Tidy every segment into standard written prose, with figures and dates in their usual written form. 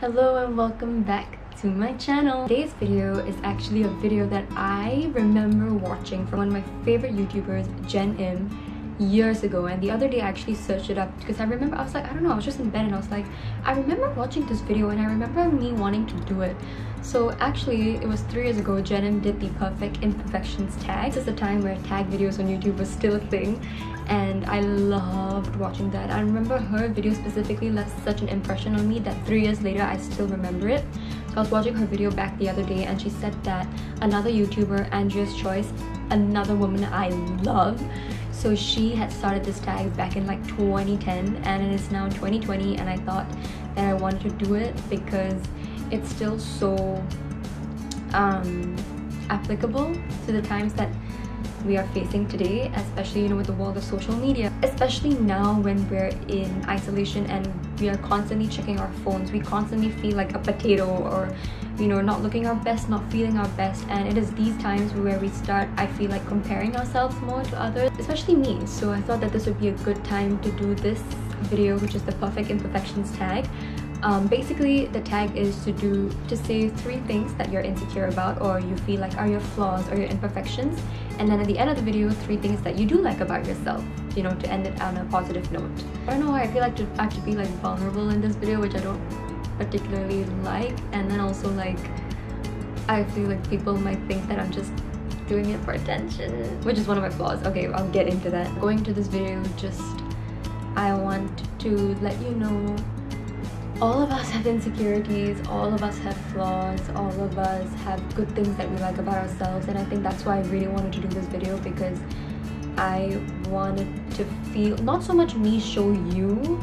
Hello and welcome back to my channel. Today's video is actually a video that I remember watching from one of my favorite YouTubers, Jen Im, years ago. And the other day I actually searched it up because I remember I was just in bed and I was like, I remember watching this video and I remember me wanting to do it. So actually it was 3 years ago. Jen Im did the perfect imperfections tag. This is the time where tag videos on YouTube was still a thing, and I loved watching that. I remember her video specifically left such an impression on me that 3 years later I still remember it. So I was watching her video back the other day and she said that another YouTuber, Andrea's Choice, another woman I love, so she had started this tag back in like 2010 and it is now 2020, and I thought that I wanted to do it because it's still so applicable to the times that we are facing today, especially with the world of social media, especially now when we're in isolation and we are constantly checking our phones. We constantly feel like a potato, or not looking our best, not feeling our best, and it is these times where we start, I feel like, comparing ourselves more to others, especially me. So I thought that this would be a good time to do this video, which is the perfect imperfections tag. Basically the tag is to say 3 things that you're insecure about or you feel like are your flaws or your imperfections, and then at the end of the video 3 things that you do like about yourself, to end it on a positive note. I don't know why I feel like to actually be like vulnerable in this video, which I don't particularly like, and then also like I feel like people might think that I'm just doing it for attention, which is one of my flaws. Okay, I'll get into that. Going to this video, I want to let you know all of us have insecurities, all of us have flaws, all of us have good things that we like about ourselves, and I think that's why I really wanted to do this video, because I wanted to feel, not so much me show you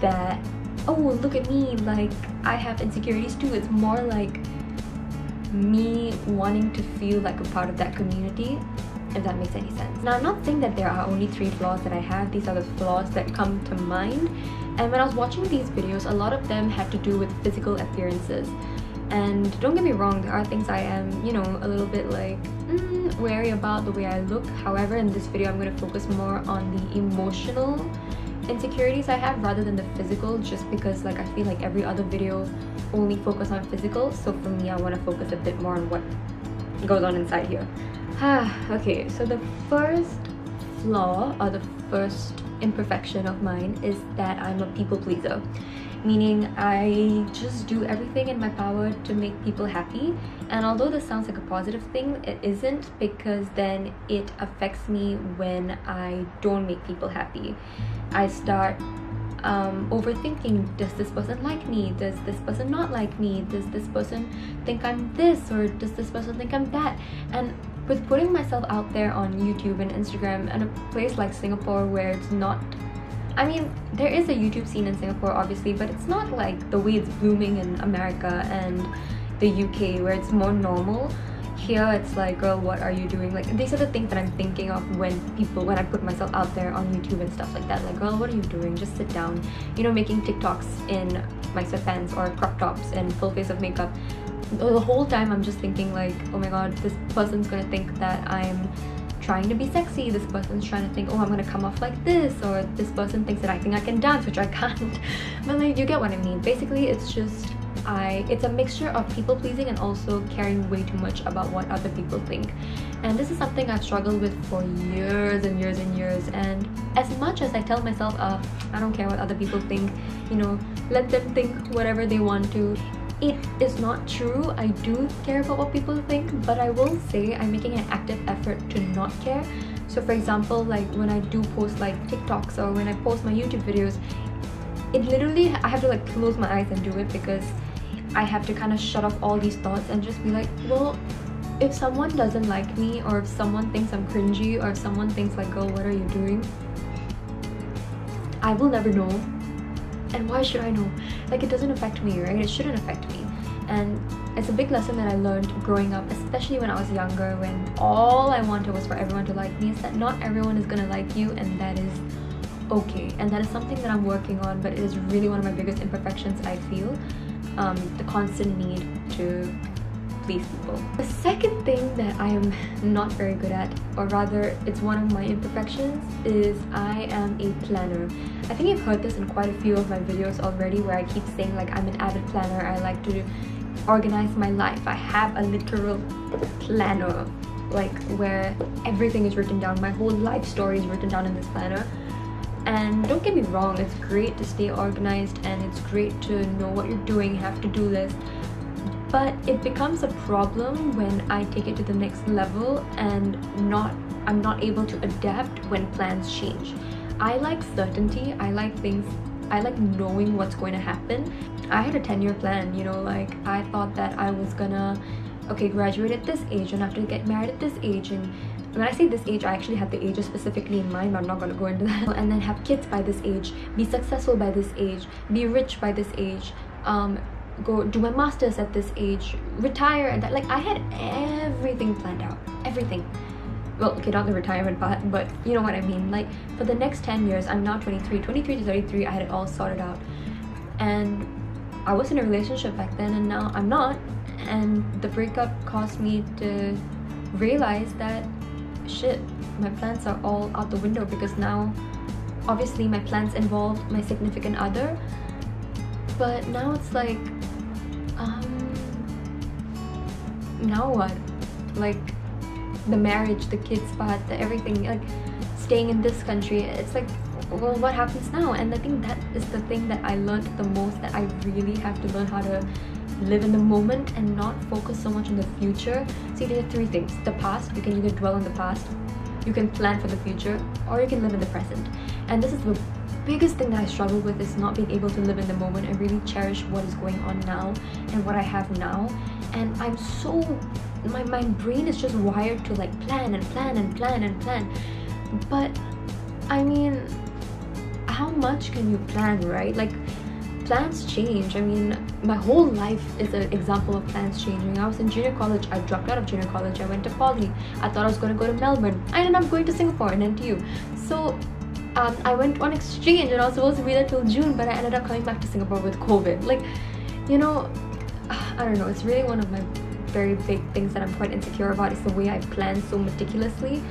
that, oh look at me, like I have insecurities too. It's more like me wanting to feel like a part of that community, if that makes any sense. Now, I'm not saying that there are only 3 flaws that I have. These are the flaws that come to mind. And when I was watching these videos, a lot of them had to do with physical appearances. And don't get me wrong, there are things I am, a little bit like wary about the way I look. However, in this video, I'm going to focus more on the emotional insecurities I have rather than the physical, just because like I feel like every other video only focus on physical. So for me, I want to focus a bit more on what goes on inside here. Okay, so the first flaw, or the first imperfection of mine, is that I'm a people pleaser, meaning I just do everything in my power to make people happy. And although this sounds like a positive thing, it isn't, because then it affects me when I don't make people happy. I start overthinking, does this person like me, does this person not like me, does this person think I'm this, or does this person think I'm that? And with putting myself out there on YouTube and Instagram, and a place like Singapore where it's not, I mean, there is a YouTube scene in Singapore obviously, but it's not like the way it's blooming in America and the UK where it's more normal. Here it's like, girl, what are you doing? Like, these are the things that I'm thinking of when I put myself out there on YouTube and stuff like that. Like, girl, what are you doing? Just sit down. Making TikToks in my sweatpants or crop tops and full face of makeup. The whole time I'm just thinking like, oh my god, this person's gonna think that I'm trying to be sexy. This person's trying to think, oh, I'm gonna come off like this, or this person thinks that I think I can dance, which I can't. But like, you get what I mean. Basically, it's just it's a mixture of people pleasing and also caring way too much about what other people think. And this is something I've struggled with for years and years and years. And as much as I tell myself, I don't care what other people think, let them think whatever they want to, it is not true. I do care about what people think, but I will say I'm making an active effort to not care. So for example, like when I do post like TikToks or when I post my YouTube videos, it literally, I have to like close my eyes and do it, because I have to kind of shut off all these thoughts and just be like, well, if someone doesn't like me, or if someone thinks I'm cringy, or if someone thinks like, girl, what are you doing? I will never know. And why should I know? Like, it doesn't affect me, right? It shouldn't affect me. And it's a big lesson that I learned growing up, especially when I was younger, when all I wanted was for everyone to like me, is that not everyone is gonna like you, and that is okay. And that is something that I'm working on, but it is really one of my biggest imperfections, I feel. The constant need to please people. The second thing that I am not very good at, or rather it's one of my imperfections, is I am a planner. I think you've heard this in quite a few of my videos already, where I keep saying like I'm an avid planner. I like to organize my life. I have a literal planner, like where everything is written down. My whole life story is written down in this planner. And don't get me wrong, it's great to stay organized and it's great to know what you're doing, have to-do list. But it becomes a problem when I take it to the next level and I'm not able to adapt when plans change. I like certainty. I like things. I like knowing what's going to happen. I had a 10-year plan, you know, like I thought that I was gonna graduate at this age and after get married at this age, and when I say this age, I actually had the ages specifically in mind, but I'm not going to go into that. And then have kids by this age, be successful by this age, be rich by this age, go do my masters at this age, retire, and that. Like I had everything planned out, everything. Well, okay, not the retirement part, but you know what I mean. Like for the next 10 years, I'm now 23 to 33, I had it all sorted out. And I was in a relationship back then, and now I'm not. And the breakup caused me to realize that shit, my plans are all out the window, because now obviously my plans involved my significant other, but now it's like now what? Like the marriage, the kids part, the everything, like staying in this country, it's like, well, what happens now? And I think that is the thing that I learned the most, that I really have to learn how to live in the moment and not focus so much on the future. So you do three things: the past, you can either dwell on the past, you can plan for the future, or you can live in the present. And this is the biggest thing that I struggle with, is not being able to live in the moment and really cherish what is going on now and what I have now. And I'm so, my brain is just wired to like plan and plan and plan and plan. But I mean, how much can you plan, right? Like plans change. I mean, my whole life is an example of plans changing. I was in junior college, I dropped out of junior college, I went to poly. I thought I was going to go to Melbourne. I ended up going to Singapore and NTU. So I went on exchange and I was supposed to be there till June, but I ended up coming back to Singapore with COVID. Like, you know, I don't know, it's really one of my very big things that I'm quite insecure about, is the way I plan so meticulously.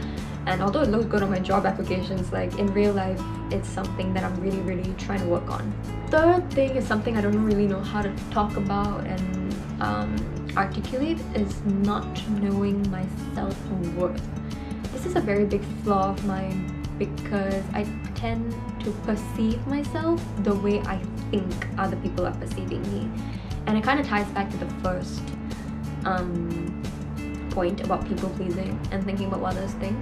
And although it looks good on my job applications, like in real life, it's something that I'm really trying to work on. Third thing is something I don't really know how to talk about and articulate, is not knowing my self-worth. This is a very big flaw of mine, because I tend to perceive myself the way I think other people are perceiving me. And it kind of ties back to the first point about people pleasing and thinking about what others think.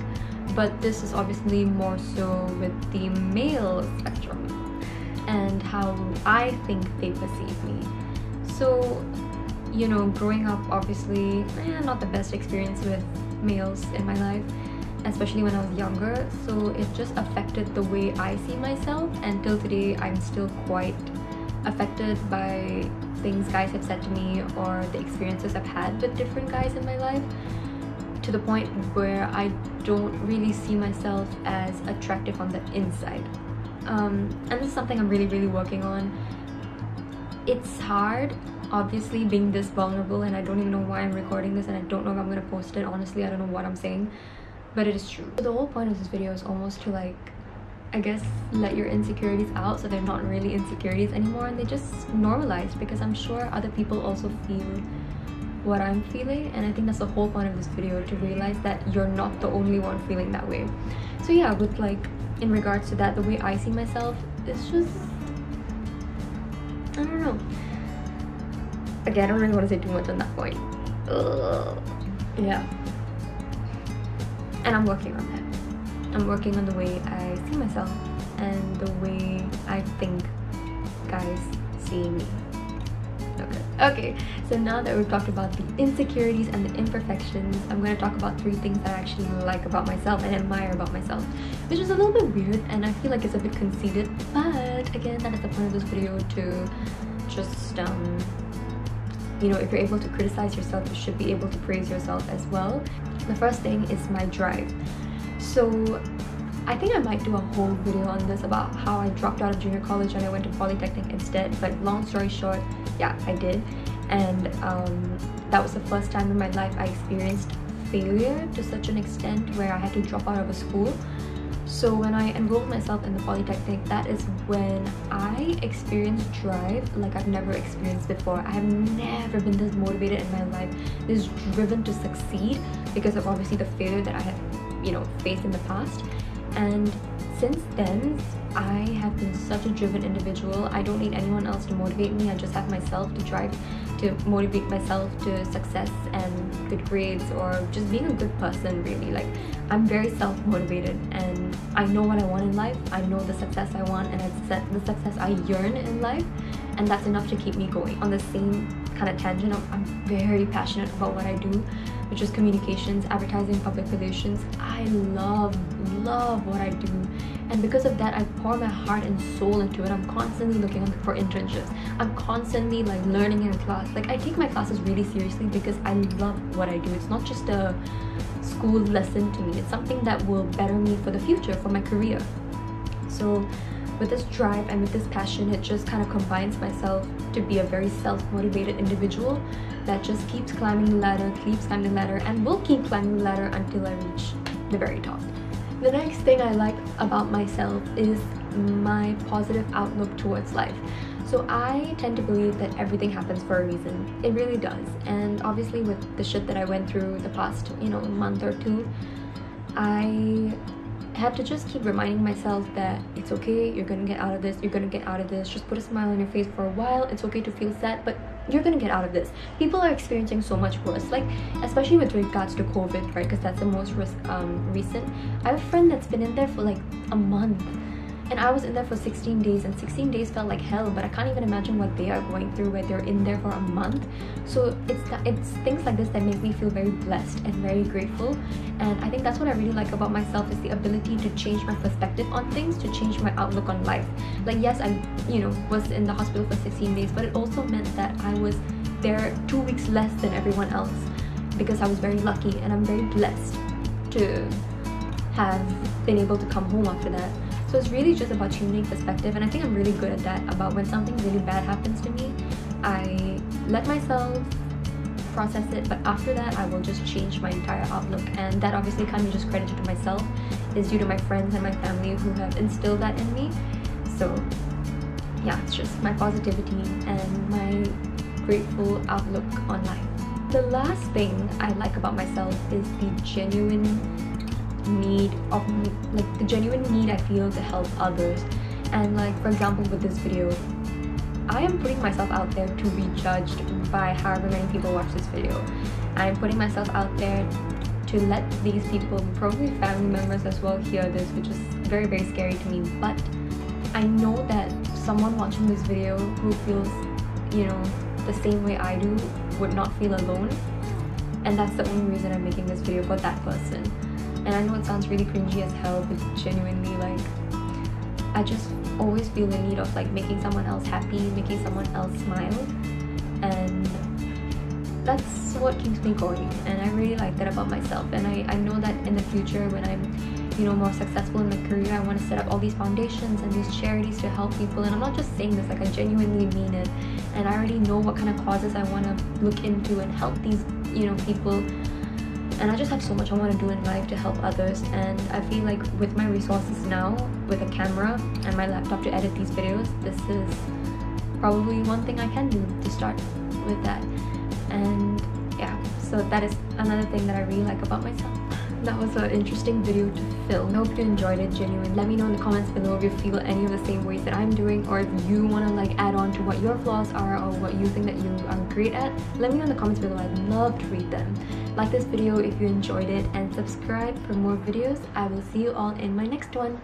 But this is obviously more so with the male spectrum and how I think they perceive me. So, you know, growing up, obviously, not the best experience with males in my life, especially when I was younger. So it just affected the way I see myself, and till today I'm still quite affected by things guys have said to me or the experiences I've had with different guys in my life, to the point where I don't really see myself as attractive on the inside. And this is something I'm really working on. It's hard, obviously, being this vulnerable, and I don't even know why I'm recording this, and I don't know if I'm gonna post it. Honestly, I don't know what I'm saying, but it is true. The whole point of this video is almost to, like, I guess, let your insecurities out, so they're not really insecurities anymore and they just normalize, because I'm sure other people also feel what I'm feeling. And I think that's the whole point of this video, to realize that you're not the only one feeling that way. So yeah, with like, in regards to that, the way I see myself is just, I don't know. Again, I don't really want to say too much on that point. Yeah. And I'm working on that. I'm working on the way I see myself and the way I think guys see me. Okay, so now that we've talked about the insecurities and the imperfections, I'm going to talk about 3 things that I actually like about myself and admire about myself, which is a little bit weird and I feel like it's a bit conceited, but again, that is the point of this video, to just you know, if you're able to criticize yourself, you should be able to praise yourself as well. The first thing is my drive. So I think I might do a whole video on this, about how I dropped out of junior college and I went to polytechnic instead, but long story short, yeah, I did. and that was the first time in my life I experienced failure to such an extent where I had to drop out of a school. So when I enrolled myself in the Polytechnic, that is when I experienced drive like I've never experienced before. I have never been this motivated in my life, this driven to succeed, because of obviously the failure that I have, faced in the past. And since then, I have been such a driven individual. I don't need anyone else to motivate me. I just have myself to drive, to motivate myself to success and good grades, or just being a good person, really. Like, I'm very self-motivated, and I know what I want in life. I know the success I want, and the success I yearn in life, and that's enough to keep me going. On the same kind of tangent, I'm very passionate about what I do, which is communications, advertising, public relations. I love what I do, and because of that, I pour my heart and soul into it. I'm constantly looking for internships. I'm constantly like learning in class. Like, I take my classes really seriously because I love what I do. It's not just a school lesson to me. It's something that will better me for the future, for my career. So with this drive and with this passion, it just kind of combines myself to be a very self-motivated individual that just keeps climbing the ladder, and will keep climbing the ladder until I reach the very top. The next thing I like about myself is my positive outlook towards life. So I tend to believe that everything happens for a reason. It really does. And obviously with the shit that I went through the past, month or two, I have to just keep reminding myself that it's okay, you're gonna get out of this, just put a smile on your face for a while. It's okay to feel sad, but you're gonna get out of this. People are experiencing so much worse, like especially with regards to COVID, right? Because that's the most recent. I have a friend that's been in there for like a month, and I was in there for 16 days, and 16 days felt like hell, but I can't even imagine what they are going through where they're in there for a month. So it's things like this that make me feel very blessed and very grateful. And I think that's what I really like about myself, is the ability to change my perspective on things, to change my outlook on life. Like, yes, I was in the hospital for 16 days, but it also meant that I was there 2 weeks less than everyone else, because I was very lucky, and I'm very blessed to have been able to come home after that. So it's really just about changing perspective, and I think I'm really good at that. About when something really bad happens to me, I let myself process it, but after that I will just change my entire outlook. And that obviously can't be just credited to myself, is due to my friends and my family who have instilled that in me. So yeah, it's just my positivity and my grateful outlook on life. The last thing I like about myself is the genuine need I feel to help others. And like, for example, with this video, I am putting myself out there to be judged by however many people watch this video. I am putting myself out there to let these people, probably family members as well, hear this, which is very, very scary to me. But I know that someone watching this video who feels, the same way I do would not feel alone. And that's the only reason I'm making this video, for that person. And I know it sounds really cringy as hell, but genuinely, like, I just always feel the need of like making someone else happy, making someone else smile, and that's what keeps me going. And I really like that about myself. And I know that in the future, when I'm more successful in my career, I want to set up all these foundations and these charities to help people. And I'm not just saying this, like, I genuinely mean it. And I already know what kind of causes I want to look into and help these people. And I just have so much I want to do in life to help others. And I feel like with my resources now, with a camera and my laptop to edit these videos, this is probably one thing I can do to start with that. And yeah, so that is another thing that I really like about myself. That was an interesting video to film. I hope you enjoyed it, genuinely. Let me know in the comments below if you feel any of the same ways that I'm doing, or if you want to like add on to what your flaws are, or what you think that you are great at. Let me know in the comments below. I'd love to read them. Like this video if you enjoyed it, and subscribe for more videos. I will see you all in my next one.